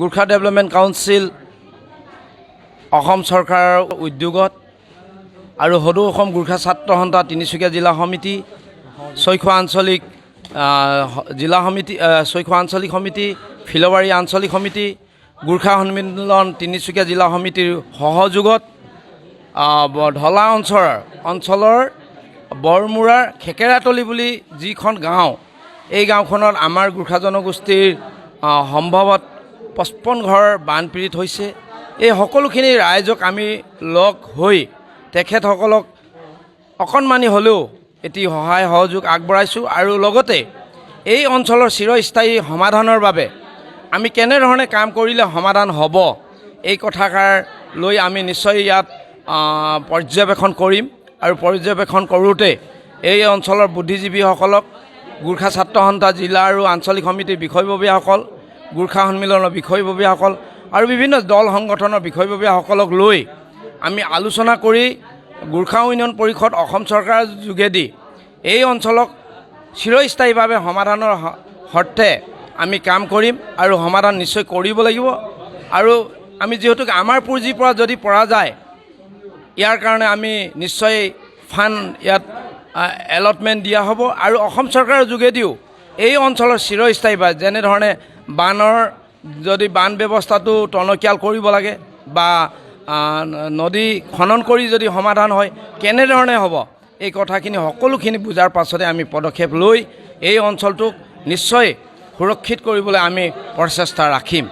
Gorkha development council Assam চৰকাৰৰ উদ্যোগত আৰু সদৌ অসম গোৰ্খা ছাত্ৰ সন্থা তিনিচুকীয়া জিলা সমিতি ছয়খোৱা আঞ্চলিক জিলা সমিতি ছয়খোৱা আঞ্চলিক সমিতি ফিলবাৰী আঞ্চলিক সমিতি গোৰ্খা সন্মিলন তিনিচুকীয়া জিলা সমিতিৰ সহযোগত ঢলা অঞ্চলৰ বৰমুৰাৰ খেকেৰাতলি বুলি যিখন গাঁও এই গাঁওখনত আমাৰ গোৰ্খা জনগোষ্ঠীৰ সম্ভৱত 55 ঘৰ বানপীড়িত হৈছে। এই সকলোখিনি ৰাইজক আমি লগ হৈ তেখেতসকলক অকণমানি হ'লেও এটি সহায় সহযোগ আগবঢ়াইছোঁ আৰু লগতে এই অঞ্চলৰ চিৰস্থায়ী সমাধানৰ বাবে আমি কেনেধৰণে কাম কৰিলে সমাধান হ'ব এই কথাষাৰ লৈ আমি নিশ্চয় ইয়াত পৰ্যবেক্ষণ কৰিম আৰু পৰ্যবেক্ষণ কৰোঁতে এই অঞ্চলৰ বুদ্ধিজীৱীসকলক গোৰ্খা ছাত্ৰ সন্থা জিলা আৰু আঞ্চলিক সমিতিৰ বিষয়ববীয়াসকল গোৰ্খা সন্মিলনৰ বিষয়ববীয়াসকল আৰু বিভিন্ন দল সংগঠনৰ বিষয়ববীয়াসকলক লৈ আমি আলোচনা কৰি গোৰ্খা উন্নয়ন পৰিষদ অসম চৰকাৰৰ যোগেদি এই অঞ্চলক চিৰস্থায়ীভাৱে সমাধানৰ অৰ্থে আমি কাম কৰিম আৰু সমাধান নিশ্চয় কৰিব লাগিব। আৰু আমি যিহেতু আমাৰ পুঁজিৰ পৰা যদি পৰা যায় ইয়াৰ কাৰণে আমি নিশ্চয় ফাণ্ড ইয়াত এলটমেণ্ট দিয়া হ'ব আৰু অসম চৰকাৰৰ যোগেদিও এই অঞ্চলৰ চিৰস্থায়ীভাৱে যেনেধৰণে বানৰ যদি বান ব্যৱস্থাটো টনকিয়াল কৰিব লাগে বা নদী খনন কৰি যদি সমাধান হয় কেনেধৰণে হ'ব এই কথাখিনি সকলোখিনি বুজাৰ পাছতে আমি পদক্ষেপ লৈ এই অঞ্চলটোক নিশ্চয় সুৰক্ষিত কৰিবলৈ আমি প্ৰচেষ্টা ৰাখিম।